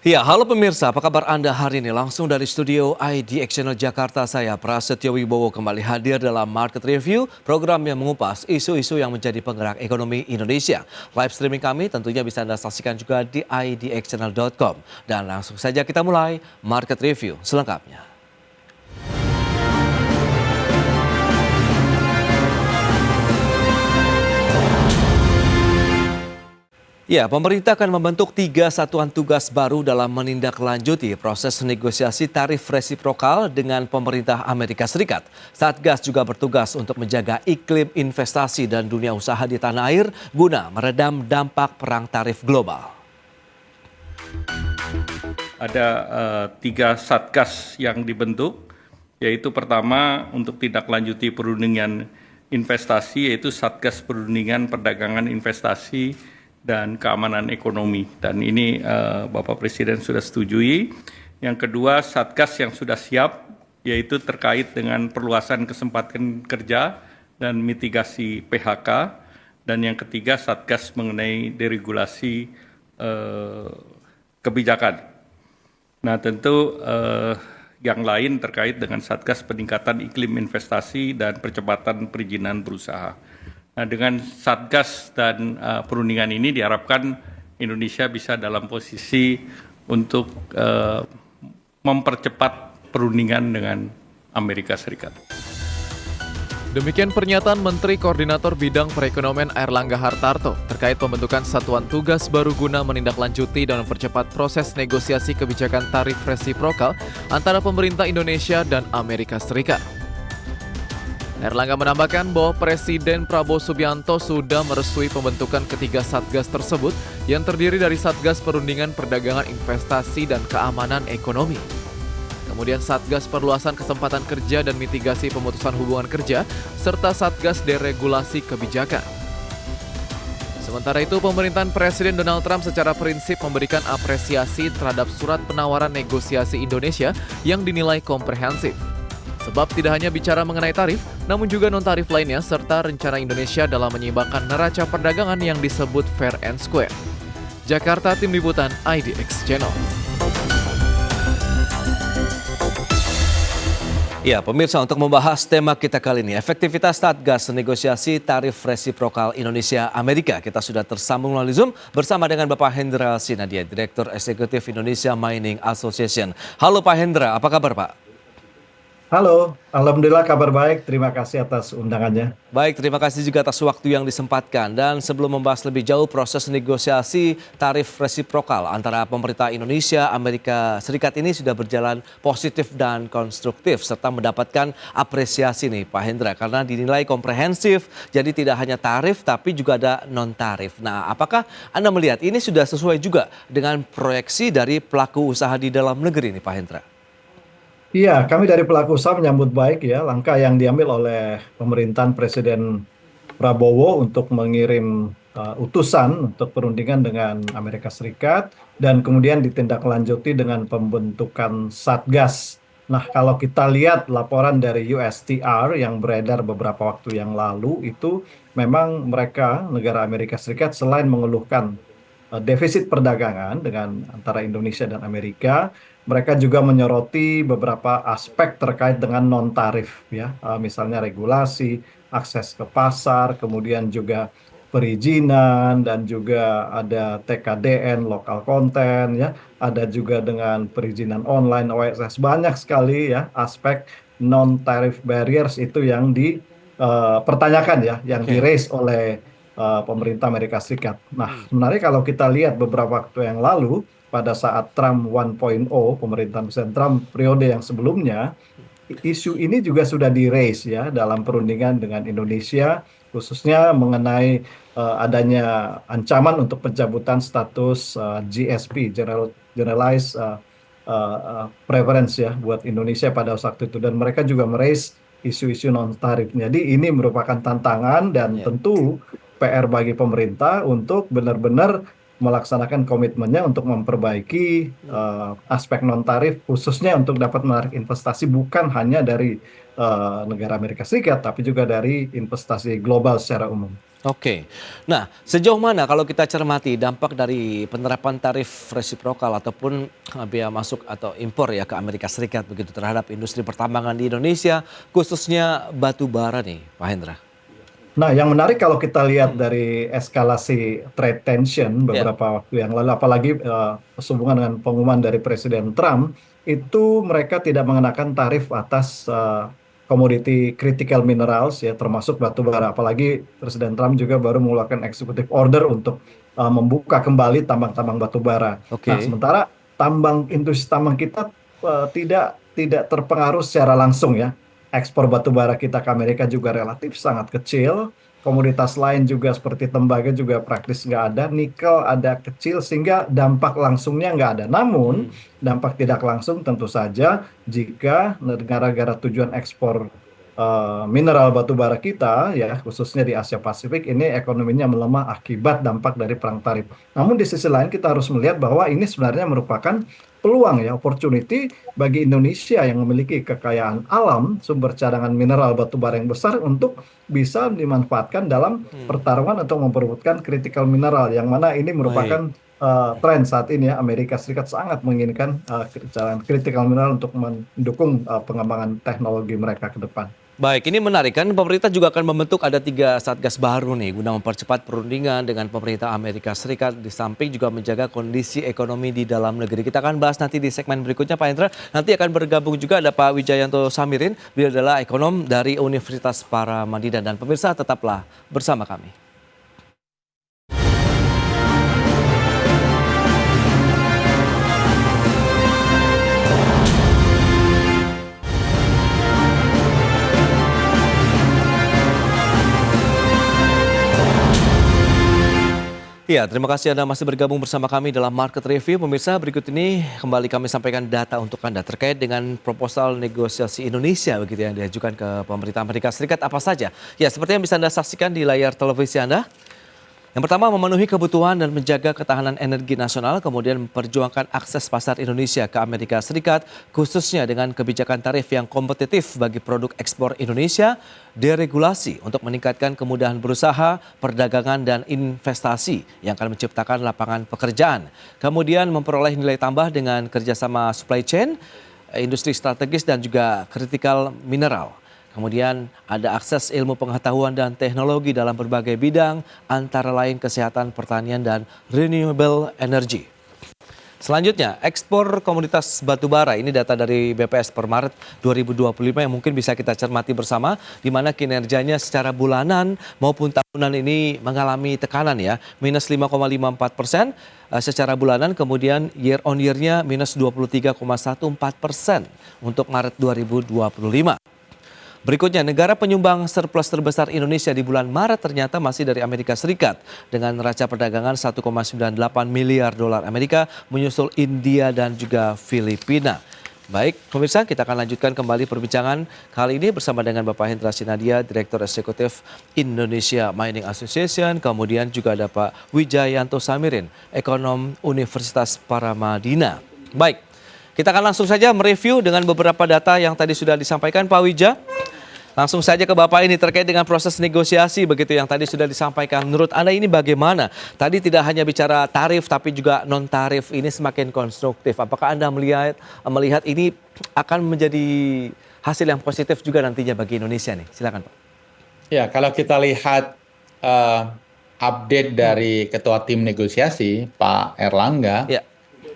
Ya, halo pemirsa, apa kabar Anda hari ini? Langsung dari studio IDX Channel Jakarta, saya Prasetyo Wibowo kembali hadir dalam Market Review, program yang mengupas isu-isu yang menjadi penggerak ekonomi Indonesia. Live streaming kami tentunya bisa Anda saksikan juga di idxchannel.com. Dan langsung saja kita mulai Market Review selengkapnya. Ya, pemerintah akan membentuk 3 satuan tugas baru dalam menindaklanjuti proses negosiasi tarif resiprokal dengan pemerintah Amerika Serikat. Satgas juga bertugas untuk menjaga iklim investasi dan dunia usaha di tanah air guna meredam dampak perang tarif global. Ada 3 satgas yang dibentuk, yaitu pertama untuk tindak lanjuti perundingan investasi, yaitu Satgas Perundingan Perdagangan Investasi dan Keamanan Ekonomi. Dan ini Bapak Presiden sudah setujui. Yang kedua, Satgas yang sudah siap, yaitu terkait dengan perluasan kesempatan kerja dan mitigasi PHK. Dan yang ketiga, Satgas mengenai deregulasi kebijakan. Nah, tentu yang lain terkait dengan Satgas Peningkatan Iklim Investasi dan Percepatan Perizinan Berusaha. Nah, dengan Satgas dan perundingan ini diharapkan Indonesia bisa dalam posisi untuk mempercepat perundingan dengan Amerika Serikat. Demikian pernyataan Menteri Koordinator Bidang Perekonomian Airlangga Hartarto terkait pembentukan satuan tugas baru guna menindaklanjuti dan mempercepat proses negosiasi kebijakan tarif resiprokal antara pemerintah Indonesia dan Amerika Serikat. Airlangga menambahkan bahwa Presiden Prabowo Subianto sudah merestui pembentukan ketiga Satgas tersebut yang terdiri dari Satgas Perundingan Perdagangan Investasi dan Keamanan Ekonomi. Kemudian Satgas Perluasan Kesempatan Kerja dan Mitigasi Pemutusan Hubungan Kerja, serta Satgas Deregulasi Kebijakan. Sementara itu, pemerintahan Presiden Donald Trump secara prinsip memberikan apresiasi terhadap surat penawaran negosiasi Indonesia yang dinilai komprehensif. Sebab tidak hanya bicara mengenai tarif, namun juga non-tarif lainnya, serta rencana Indonesia dalam menyeimbangkan neraca perdagangan yang disebut fair and square. Jakarta, Tim Liputan IDX Channel. Ya, pemirsa, untuk membahas tema kita kali ini, efektivitas Satgas negosiasi tarif resiprokal Indonesia-Amerika. Kita sudah tersambung melalui Zoom bersama dengan Bapak Hendra Sinadia, Direktur Eksekutif Indonesia Mining Association. Halo Pak Hendra, apa kabar Pak? Halo, alhamdulillah kabar baik. Terima kasih atas undangannya. Baik, terima kasih juga atas waktu yang disempatkan. Dan sebelum membahas lebih jauh proses negosiasi tarif resiprokal antara pemerintah Indonesia, Amerika Serikat ini sudah berjalan positif dan konstruktif serta mendapatkan apresiasi nih Pak Hendra karena dinilai komprehensif, jadi tidak hanya tarif tapi juga ada non-tarif. Nah, apakah Anda melihat ini sudah sesuai juga dengan proyeksi dari pelaku usaha di dalam negeri nih Pak Hendra? Iya, kami dari pelaku usaha menyambut baik ya langkah yang diambil oleh pemerintahan Presiden Prabowo untuk mengirim utusan untuk perundingan dengan Amerika Serikat dan kemudian ditindaklanjuti dengan pembentukan Satgas. Nah, kalau kita lihat laporan dari USTR yang beredar beberapa waktu yang lalu itu memang mereka negara Amerika Serikat selain mengeluhkan defisit perdagangan dengan antara Indonesia dan Amerika, mereka juga menyoroti beberapa aspek terkait dengan non-tarif ya, misalnya regulasi, akses ke pasar, kemudian juga perizinan dan juga ada TKDN, lokal konten ya, ada juga dengan perizinan online, OSS, banyak sekali ya aspek non-tarif barriers itu yang dipertanyakan ya, yang di-raise oleh pemerintah Amerika Serikat. Nah, sebenarnya kalau kita lihat beberapa waktu yang lalu, pada saat Trump 1.0, pemerintahan Presiden Trump periode yang sebelumnya, isu ini juga sudah di-raise ya dalam perundingan dengan Indonesia, khususnya mengenai adanya ancaman untuk pencabutan status GSP, Generalized Preference ya, buat Indonesia pada waktu itu. Dan mereka juga meraise isu-isu non-tarif. Jadi ini merupakan tantangan dan tentu PR bagi pemerintah untuk benar-benar melaksanakan komitmennya untuk memperbaiki aspek non-tarif khususnya untuk dapat menarik investasi bukan hanya dari negara Amerika Serikat tapi juga dari investasi global secara umum. Oke. Nah, sejauh mana kalau kita cermati dampak dari penerapan tarif resiprokal ataupun biaya masuk atau impor ya ke Amerika Serikat begitu terhadap industri pertambangan di Indonesia, khususnya batu bara nih, Pak Hendra? Nah, yang menarik kalau kita lihat dari eskalasi trade tension Ya, beberapa waktu yang lalu, apalagi sehubungan dengan pengumuman dari Presiden Trump, itu mereka tidak mengenakan tarif atas komoditi critical minerals, ya, termasuk batu bara. Apalagi Presiden Trump juga baru mengeluarkan executive order untuk membuka kembali tambang-tambang batu bara. Nah, oke. sementara industri tambang kita tidak terpengaruh secara langsung, ya. Ekspor batu bara kita ke Amerika juga relatif sangat kecil. Komoditas lain juga seperti tembaga juga praktis nggak ada. Nikel ada kecil sehingga dampak langsungnya nggak ada. Namun dampak tidak langsung tentu saja jika negara-negara tujuan ekspor mineral batu bara kita, ya, khususnya di Asia Pasifik, ini ekonominya melemah akibat dampak dari perang tarif. Namun di sisi lain kita harus melihat bahwa ini sebenarnya merupakan peluang, ya, opportunity bagi Indonesia yang memiliki kekayaan alam, sumber cadangan mineral batu bara yang besar untuk bisa dimanfaatkan dalam pertarungan untuk memperebutkan critical mineral, yang mana ini Baik. merupakan tren saat ini, ya. Amerika Serikat sangat menginginkan cadangan critical mineral untuk mendukung pengembangan teknologi mereka ke depan. Baik, ini menarik kan pemerintah juga akan membentuk ada 3 satgas baru nih guna mempercepat perundingan dengan pemerintah Amerika Serikat di samping juga menjaga kondisi ekonomi di dalam negeri. Kita akan bahas nanti di segmen berikutnya Pak Hendra. Nanti akan bergabung juga ada Pak Wijayanto Samirin, beliau adalah ekonom dari Universitas Paramadina dan pemirsa tetaplah bersama kami. Ya, terima kasih Anda masih bergabung bersama kami dalam Market Review. Pemirsa, berikut ini kembali kami sampaikan data untuk Anda terkait dengan proposal negosiasi Indonesia begitu yang diajukan ke pemerintah Amerika Serikat apa saja. Ya, seperti yang bisa Anda saksikan di layar televisi Anda. Yang pertama, memenuhi kebutuhan dan menjaga ketahanan energi nasional, kemudian memperjuangkan akses pasar Indonesia ke Amerika Serikat, khususnya dengan kebijakan tarif yang kompetitif bagi produk ekspor Indonesia, deregulasi untuk meningkatkan kemudahan berusaha, perdagangan, dan investasi yang akan menciptakan lapangan pekerjaan. Kemudian memperoleh nilai tambah dengan kerjasama supply chain, industri strategis, dan juga kritikal mineral. Kemudian ada akses ilmu pengetahuan dan teknologi dalam berbagai bidang, antara lain kesehatan, pertanian, dan renewable energy. Selanjutnya, ekspor komoditas batubara. Ini data dari BPS per Maret 2025 yang mungkin bisa kita cermati bersama, di mana kinerjanya secara bulanan maupun tahunan ini mengalami tekanan ya, minus 5,54% secara bulanan, kemudian year on year-nya minus 23,14% untuk Maret 2025. Berikutnya, negara penyumbang surplus terbesar Indonesia di bulan Maret ternyata masih dari Amerika Serikat dengan neraca perdagangan 1,98 miliar dolar Amerika, menyusul India dan juga Filipina. Baik, pemirsa, kita akan lanjutkan kembali perbincangan kali ini bersama dengan Bapak Hendra Sinadia, Direktur Eksekutif Indonesia Mining Association, kemudian juga ada Pak Wijayanto Samirin, Ekonom Universitas Paramadina. Baik, kita akan langsung saja mereview dengan beberapa data yang tadi sudah disampaikan Pak Wija. Langsung saja ke Bapak ini terkait dengan proses negosiasi begitu yang tadi sudah disampaikan. Menurut Anda ini bagaimana? Tadi tidak hanya bicara tarif tapi juga non tarif ini semakin konstruktif. Apakah Anda melihat ini akan menjadi hasil yang positif juga nantinya bagi Indonesia nih? Silakan Pak. Ya, kalau kita lihat update dari Ketua Tim Negosiasi, Pak Erlangga, Ya,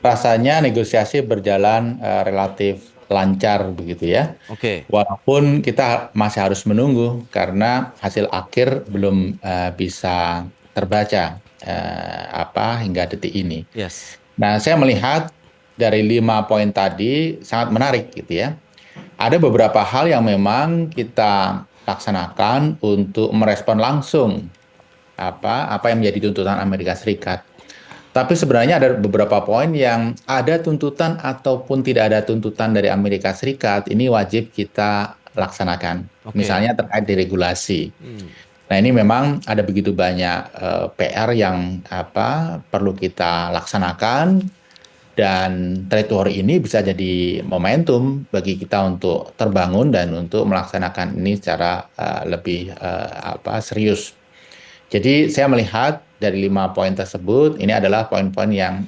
rasanya negosiasi berjalan relatif lancar begitu ya. oke. Walaupun kita masih harus menunggu karena hasil akhir belum bisa terbaca hingga detik ini. Yes. Nah, saya melihat dari 5 poin tadi sangat menarik gitu ya. Ada beberapa hal yang memang kita laksanakan untuk merespon langsung apa yang menjadi tuntutan Amerika Serikat. Tapi sebenarnya ada beberapa poin yang ada tuntutan ataupun tidak ada tuntutan dari Amerika Serikat, ini wajib kita laksanakan. Oke. Misalnya terkait deregulasi. Nah, ini memang ada begitu banyak PR yang perlu kita laksanakan, dan trade war ini bisa jadi momentum bagi kita untuk terbangun dan untuk melaksanakan ini secara lebih serius. Jadi saya melihat dari 5 poin tersebut, ini adalah poin-poin yang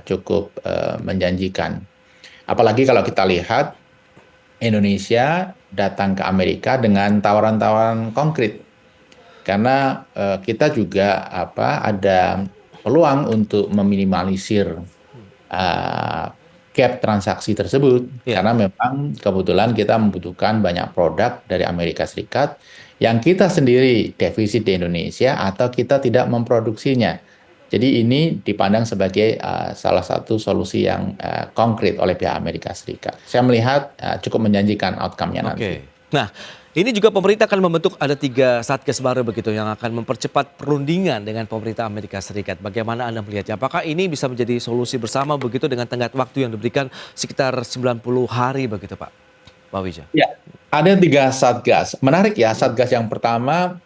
cukup menjanjikan. Apalagi kalau kita lihat Indonesia datang ke Amerika dengan tawaran-tawaran konkret. Karena kita juga ada peluang untuk meminimalisir gap transaksi tersebut. Iya. Karena memang kebetulan kita membutuhkan banyak produk dari Amerika Serikat yang kita sendiri defisit di Indonesia atau kita tidak memproduksinya. Jadi ini dipandang sebagai salah satu solusi yang konkret oleh pihak Amerika Serikat. Saya melihat cukup menjanjikan outcome-nya nanti. Nah, ini juga pemerintah akan membentuk ada 3 satgas baru begitu yang akan mempercepat perundingan dengan pemerintah Amerika Serikat. Bagaimana Anda melihatnya? Apakah ini bisa menjadi solusi bersama begitu dengan tenggat waktu yang diberikan sekitar 90 hari begitu Pak Wija? Ya, ada 3 satgas. Menarik ya, satgas yang pertama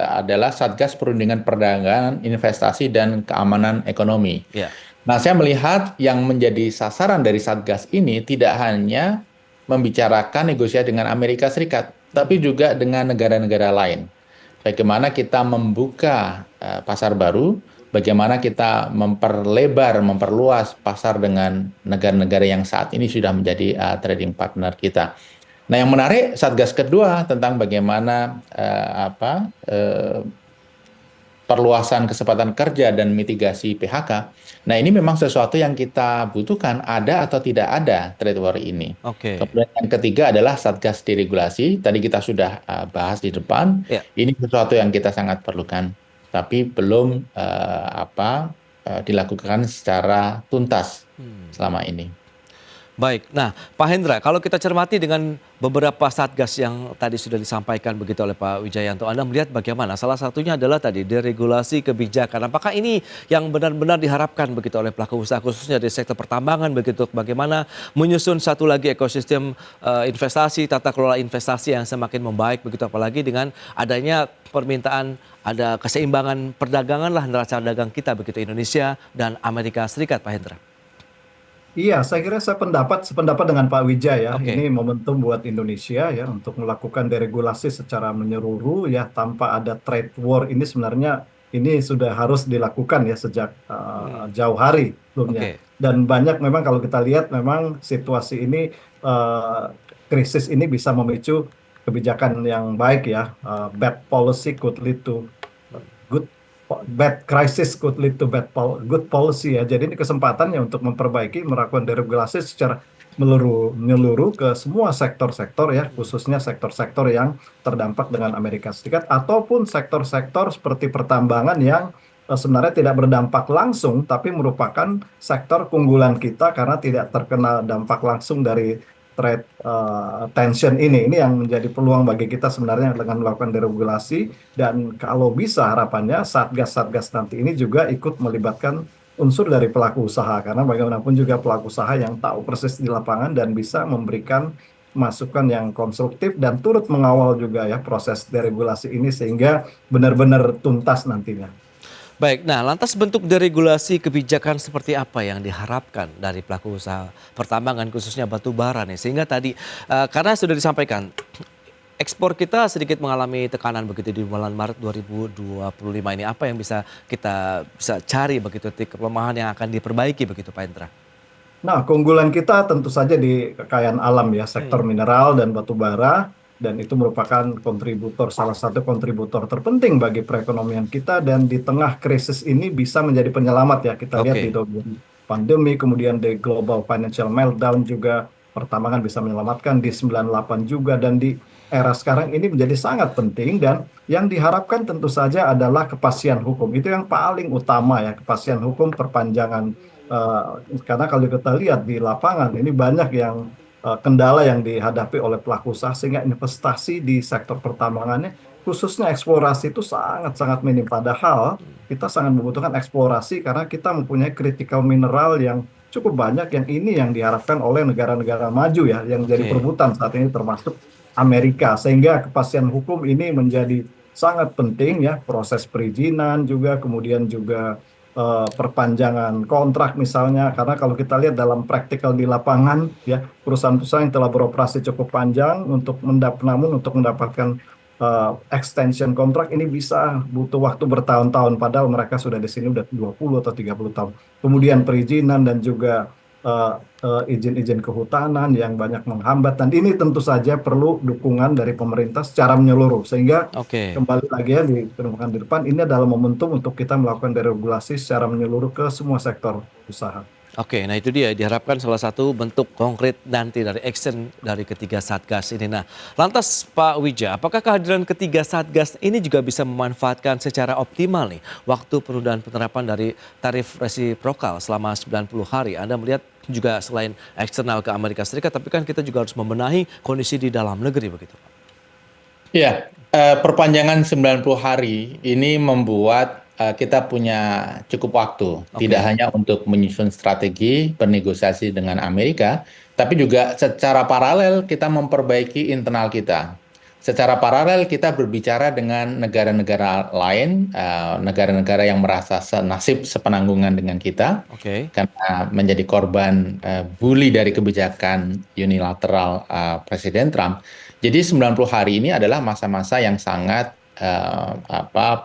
adalah Satgas Perundingan Perdagangan, Investasi, dan Keamanan Ekonomi. Ya. Nah, saya melihat yang menjadi sasaran dari satgas ini tidak hanya membicarakan negosiasi dengan Amerika Serikat, tapi juga dengan negara-negara lain. Bagaimana kita membuka pasar baru, bagaimana kita memperluas pasar dengan negara-negara yang saat ini sudah menjadi trading partner kita. Nah, yang menarik satgas kedua tentang bagaimana perluasan kesempatan kerja dan mitigasi PHK. Nah, ini memang sesuatu yang kita butuhkan, ada atau tidak ada trade war ini. Kemudian yang ketiga adalah satgas deregulasi. Tadi kita sudah bahas di depan. Ya. Ini sesuatu yang kita sangat perlukan, tapi belum dilakukan secara tuntas selama ini. Baik, nah Pak Hendra, kalau kita cermati dengan beberapa satgas yang tadi sudah disampaikan begitu oleh Pak Wijayanto, Anda melihat bagaimana? Salah satunya adalah tadi deregulasi kebijakan. Apakah ini yang benar-benar diharapkan begitu oleh pelaku usaha khususnya di sektor pertambangan begitu? Bagaimana menyusun satu lagi ekosistem investasi, tata kelola investasi yang semakin membaik begitu, apalagi dengan adanya permintaan ada keseimbangan perdagangan lah neraca dagang kita begitu Indonesia dan Amerika Serikat, Pak Hendra. Iya, saya kira saya sependapat dengan Pak Wija ya. Oke. Ini momentum buat Indonesia ya untuk melakukan deregulasi secara menyeluruh ya tanpa ada trade war ini sebenarnya ini sudah harus dilakukan ya sejak jauh hari sebelumnya. Oke. Dan banyak memang kalau kita lihat memang situasi ini krisis ini bisa memicu kebijakan yang baik ya. Bad policy could lead to bad crisis could lead to good policy ya. Jadi ini kesempatannya untuk memperbaiki, melakukan deregulasi secara menyeluruh ke semua sektor-sektor ya, khususnya sektor-sektor yang terdampak dengan Amerika Serikat ataupun sektor-sektor seperti pertambangan yang sebenarnya tidak berdampak langsung tapi merupakan sektor keunggulan kita karena tidak terkena dampak langsung dari trade tension ini yang menjadi peluang bagi kita sebenarnya dengan melakukan deregulasi, dan kalau bisa harapannya satgas-satgas nanti ini juga ikut melibatkan unsur dari pelaku usaha karena bagaimanapun juga pelaku usaha yang tahu persis di lapangan dan bisa memberikan masukan yang konstruktif dan turut mengawal juga ya proses deregulasi ini sehingga benar-benar tuntas nantinya. Baik, nah lantas bentuk deregulasi kebijakan seperti apa yang diharapkan dari pelaku usaha pertambangan khususnya batu bara nih? Sehingga tadi karena sudah disampaikan ekspor kita sedikit mengalami tekanan begitu di bulan Maret 2025 ini. Apa yang bisa kita cari begitu titik kelemahan yang akan diperbaiki begitu Pak Hendra? Nah, keunggulan kita tentu saja di kekayaan alam ya, sektor mineral dan batu bara. Dan itu merupakan salah satu kontributor terpenting bagi perekonomian kita, dan di tengah krisis ini bisa menjadi penyelamat ya. Kita lihat di pandemi, kemudian di global financial meltdown juga pertambangan bisa menyelamatkan, di 98 juga, dan di era sekarang ini menjadi sangat penting. Dan yang diharapkan tentu saja adalah kepastian hukum. Itu yang paling utama ya, kepastian hukum, perpanjangan. Karena kalau kita lihat di lapangan ini banyak yang kendala yang dihadapi oleh pelaku usaha sehingga investasi di sektor pertambangannya khususnya eksplorasi itu sangat-sangat minim. Padahal kita sangat membutuhkan eksplorasi karena kita mempunyai critical mineral yang cukup banyak, yang ini yang diharapkan oleh negara-negara maju ya yang jadi perebutan saat ini termasuk Amerika, sehingga kepastian hukum ini menjadi sangat penting ya, proses perizinan juga, kemudian juga perpanjangan kontrak misalnya, karena kalau kita lihat dalam praktikal di lapangan ya perusahaan-perusahaan yang telah beroperasi cukup panjang untuk mendapatkan extension kontrak ini bisa butuh waktu bertahun-tahun, padahal mereka sudah di sini udah 20 atau 30 tahun. Kemudian perizinan dan juga izin-izin kehutanan yang banyak menghambat, dan ini tentu saja perlu dukungan dari pemerintah secara menyeluruh, sehingga Oke. kembali lagi ya di pertemuan di depan, ini adalah momentum untuk kita melakukan deregulasi secara menyeluruh ke semua sektor usaha. Oke, nah itu dia diharapkan salah satu bentuk konkret nanti dari action dari ketiga Satgas ini. Nah, lantas Pak Wija, apakah kehadiran ketiga Satgas ini juga bisa memanfaatkan secara optimal nih waktu penundaan penerapan dari tarif resiprokal selama 90 hari? Anda melihat juga selain eksternal ke Amerika Serikat, tapi kan kita juga harus membenahi kondisi di dalam negeri begitu, Pak. Ya, perpanjangan 90 hari ini membuat kita punya cukup waktu, tidak hanya untuk menyusun strategi bernegosiasi dengan Amerika, tapi juga secara paralel kita memperbaiki internal kita. Secara paralel kita berbicara dengan negara-negara lain, negara-negara yang merasa senasib sepenanggungan dengan kita, Oke. karena menjadi korban bully dari kebijakan unilateral Presiden Trump. Jadi 90 hari ini adalah masa-masa yang sangat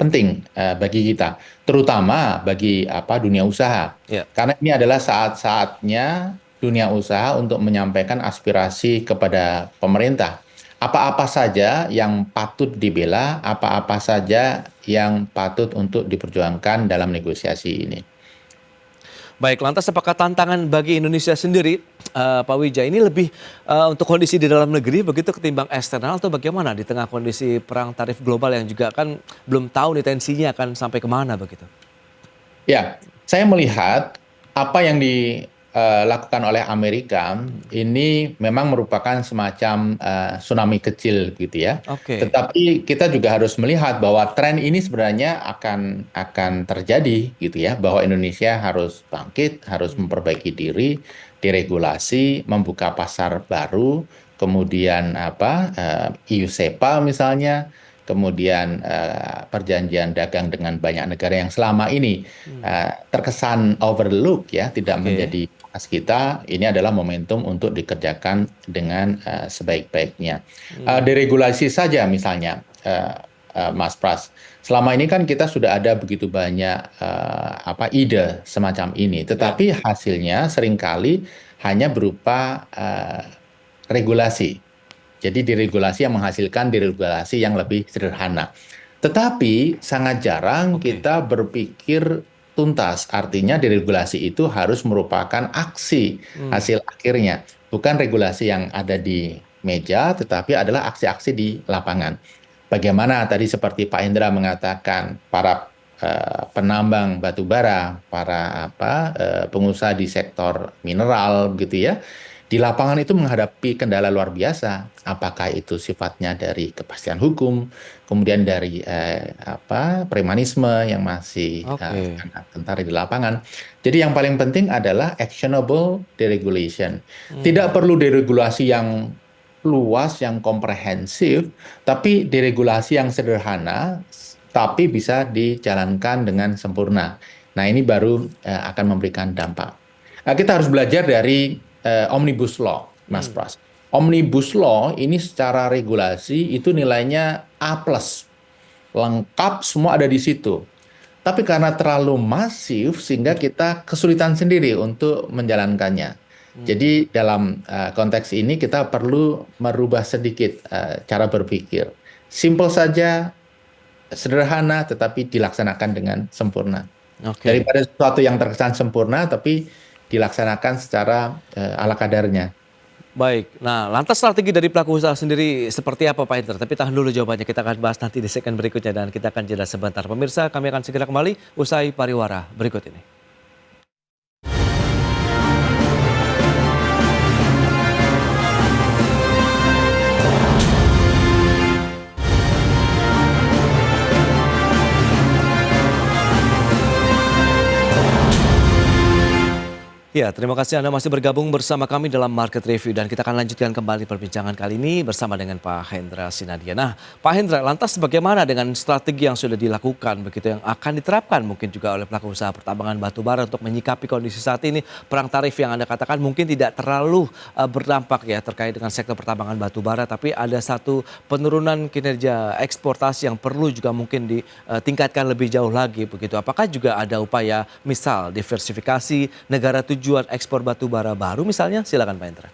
penting bagi kita, terutama bagi dunia usaha. Ya. Karena ini adalah saat-saatnya dunia usaha untuk menyampaikan aspirasi kepada pemerintah. Apa-apa saja yang patut dibela, apa-apa saja yang patut untuk diperjuangkan dalam negosiasi ini. Baik, lantas apakah tantangan bagi Indonesia sendiri, Pak Wija, ini lebih untuk kondisi di dalam negeri begitu ketimbang eksternal, atau bagaimana di tengah kondisi perang tarif global yang juga kan belum tahu nih tensinya akan sampai kemana begitu? Ya, saya melihat apa yang dilakukan oleh Amerika ini memang merupakan semacam tsunami kecil gitu ya. Oke. Tetapi kita juga harus melihat bahwa tren ini sebenarnya akan terjadi gitu ya, bahwa Indonesia harus bangkit, harus memperbaiki diri, diregulasi, membuka pasar baru, kemudian EU SEPA misalnya, kemudian perjanjian dagang dengan banyak negara yang selama ini terkesan overlook ya, tidak menjadi fokus kita. Ini adalah momentum untuk dikerjakan dengan sebaik-baiknya. Deregulasi saja misalnya, Mas Pras. Selama ini kan kita sudah ada begitu banyak ide semacam ini, tetapi hasilnya seringkali hanya berupa regulasi. Jadi deregulasi yang menghasilkan deregulasi yang lebih sederhana. Tetapi sangat jarang kita berpikir tuntas. Artinya deregulasi itu harus merupakan aksi hasil akhirnya. Bukan regulasi yang ada di meja, tetapi adalah aksi-aksi di lapangan. Bagaimana tadi seperti Pak Hendra mengatakan, para penambang batu bara, para pengusaha di sektor mineral gitu ya, di lapangan itu menghadapi kendala luar biasa. Apakah itu sifatnya dari kepastian hukum, kemudian dari premanisme yang masih sangat kentar di lapangan. Jadi yang paling penting adalah actionable deregulation. Tidak perlu deregulasi yang luas, yang komprehensif, tapi deregulasi yang sederhana, tapi bisa dijalankan dengan sempurna. Nah, ini baru akan memberikan dampak. Kita harus belajar dari Omnibus Law, Mas Pras. Omnibus Law ini secara regulasi itu nilainya A+. Lengkap, semua ada di situ. Tapi karena terlalu masif sehingga kita kesulitan sendiri untuk menjalankannya. Jadi dalam konteks ini kita perlu merubah sedikit cara berpikir. Simple saja, sederhana, tetapi dilaksanakan dengan sempurna. Daripada sesuatu yang terkesan sempurna tapi dilaksanakan secara ala kadarnya. Baik, nah lantas strategi dari pelaku usaha sendiri seperti apa Pak Hendra? Tapi tahan dulu jawabannya, kita akan bahas nanti di segmen berikutnya dan kita akan jeda sebentar. Pemirsa, kami akan segera kembali usai pariwara berikut ini. Ya, terima kasih Anda masih bergabung bersama kami dalam Market Review dan kita akan lanjutkan kembali perbincangan kali ini bersama dengan Pak Hendra Sinadia. Nah, Pak Hendra, lantas bagaimana dengan strategi yang sudah dilakukan begitu yang akan diterapkan mungkin juga oleh pelaku usaha pertambangan batubara untuk menyikapi kondisi saat ini, perang tarif yang Anda katakan mungkin tidak terlalu berdampak ya terkait dengan sektor pertambangan batubara, tapi ada satu penurunan kinerja eksportasi yang perlu juga mungkin ditingkatkan lebih jauh lagi begitu. Apakah juga ada upaya misal diversifikasi negara tujuan ekspor batu bara baru misalnya? Silakan Pak Hendra.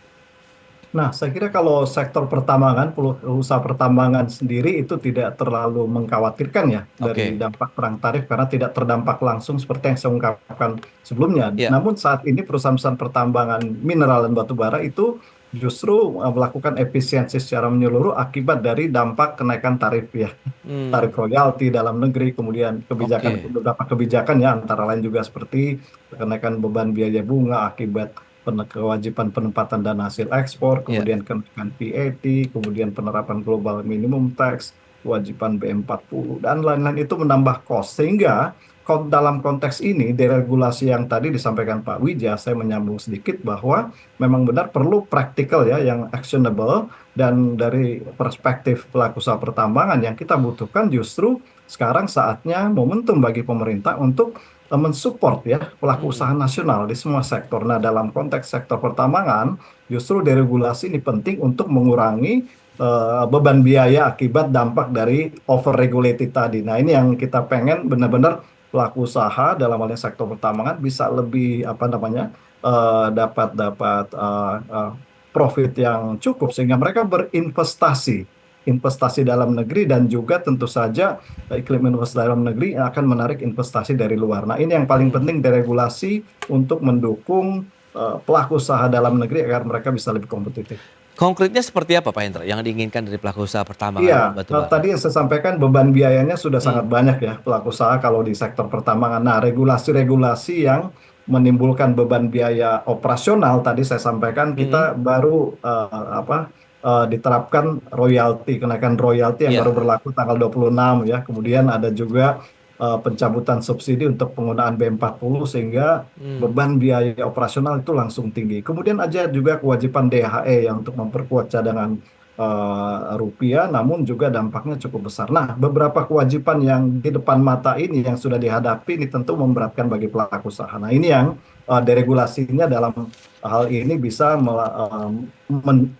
Nah, saya kira kalau sektor pertambangan, usaha pertambangan sendiri itu tidak terlalu mengkhawatirkan ya dari Oke. dampak perang tarif karena tidak terdampak langsung seperti yang saya ungkapkan sebelumnya. Ya. Namun saat ini perusahaan-perusahaan pertambangan mineral dan batu bara itu justru melakukan efisiensi secara menyeluruh akibat dari dampak kenaikan tarif ya. Tarif royalti dalam negeri, kemudian kebijakan Oke. beberapa kebijakan ya antara lain juga seperti kenaikan beban biaya bunga akibat kewajiban penempatan dana hasil ekspor, Ya. kemudian kenaikan VAT, kemudian penerapan global minimum tax, kewajiban B40 dan lain-lain itu menambah cost sehingga dalam konteks ini deregulasi yang tadi disampaikan Pak Wija, saya menyambung sedikit bahwa memang benar perlu praktikal ya yang actionable dan dari perspektif pelaku usaha pertambangan yang kita butuhkan justru sekarang saatnya momentum bagi pemerintah untuk mensupport ya pelaku usaha nasional di semua sektor. Nah, dalam konteks sektor pertambangan justru deregulasi ini penting untuk mengurangi beban biaya akibat dampak dari overregulated tadi. Nah, ini yang kita pengen benar-benar pelaku usaha dalam halnya sektor pertambangan bisa lebih apa namanya dapat profit yang cukup sehingga mereka investasi dalam negeri dan juga tentu saja iklim investasi dalam negeri yang akan menarik investasi dari luar. Nah, ini yang paling penting deregulasi untuk mendukung pelaku usaha dalam negeri agar mereka bisa lebih kompetitif. Konkretnya seperti apa Pak Hendra yang diinginkan dari pelaku usaha pertambangan Iya, batubara? tadi yang saya sampaikan beban biayanya sudah sangat banyak ya pelaku usaha kalau di sektor pertambangan. Nah, regulasi-regulasi yang menimbulkan beban biaya operasional tadi saya sampaikan kita baru diterapkan royalti, kenaikan royalti yang baru Ya. berlaku tanggal 26 ya. Kemudian ada juga pencabutan subsidi untuk penggunaan B40 sehingga beban biaya operasional itu langsung tinggi. Kemudian ada juga kewajiban DHE yang untuk memperkuat cadangan rupiah, namun juga dampaknya cukup besar. Nah, beberapa kewajiban yang di depan mata ini yang sudah dihadapi ini tentu memberatkan bagi pelaku usaha. Nah, ini yang deregulasinya dalam hal ini bisa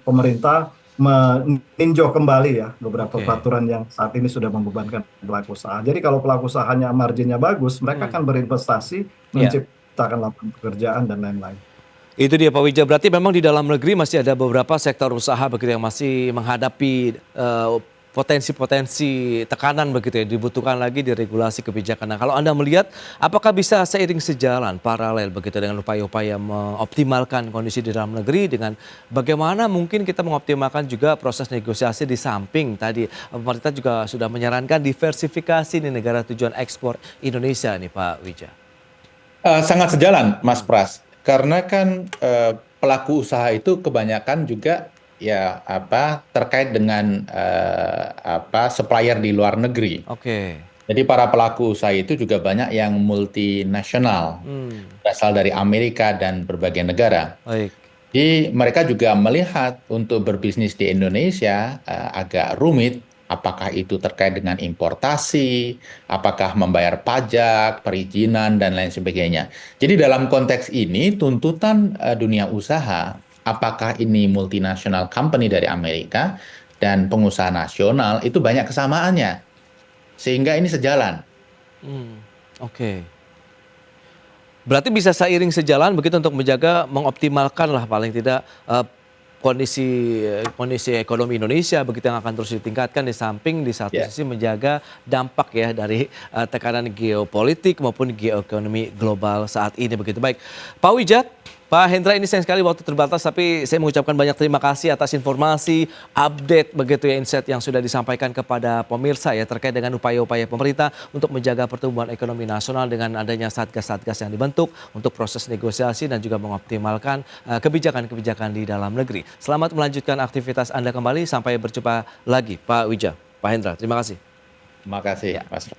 pemerintah meninjau kembali ya beberapa Oke. peraturan yang saat ini sudah membebankan pelaku usaha. Jadi kalau pelaku usahanya marginnya bagus, mereka akan berinvestasi, Ya. menciptakan lapangan pekerjaan dan lain-lain. Itu dia Pak Wija, berarti memang di dalam negeri masih ada beberapa sektor usaha begitu yang masih menghadapi potensi-potensi tekanan begitu ya, dibutuhkan lagi diregulasi kebijakan. Nah, kalau Anda melihat apakah bisa seiring sejalan paralel begitu dengan upaya-upaya mengoptimalkan kondisi di dalam negeri dengan bagaimana mungkin kita mengoptimalkan juga proses negosiasi di samping tadi pemerintah juga sudah menyarankan diversifikasi di negara tujuan ekspor Indonesia nih Pak Wija. Sangat sejalan, Mas Pras. Karena kan pelaku usaha itu kebanyakan juga ya terkait dengan supplier di luar negeri. Oke. Jadi para pelaku usaha itu juga banyak yang multinasional, berasal dari Amerika dan berbagai negara. Baik. Jadi mereka juga melihat untuk berbisnis di Indonesia agak rumit. Apakah itu terkait dengan importasi, apakah membayar pajak, perizinan, dan lain sebagainya. Jadi dalam konteks ini, tuntutan dunia usaha, apakah ini multinational company dari Amerika dan pengusaha nasional, itu banyak kesamaannya. Sehingga ini sejalan. Oke. Berarti bisa seiring sejalan begitu untuk menjaga, mengoptimalkan lah paling tidak kondisi ekonomi Indonesia begitu yang akan terus ditingkatkan di samping di satu sisi menjaga dampak ya dari tekanan geopolitik maupun geoekonomi global saat ini begitu. Baik, Pak Wija, Pak Hendra, ini sayang sekali waktu terbatas tapi saya mengucapkan banyak terima kasih atas informasi, update begitu ya insight yang sudah disampaikan kepada pemirsa ya terkait dengan upaya-upaya pemerintah untuk menjaga pertumbuhan ekonomi nasional dengan adanya satgas-satgas yang dibentuk untuk proses negosiasi dan juga mengoptimalkan kebijakan-kebijakan di dalam negeri. Selamat melanjutkan aktivitas Anda kembali, sampai berjumpa lagi Pak Wija, Pak Hendra, terima kasih. Terima kasih, Mas.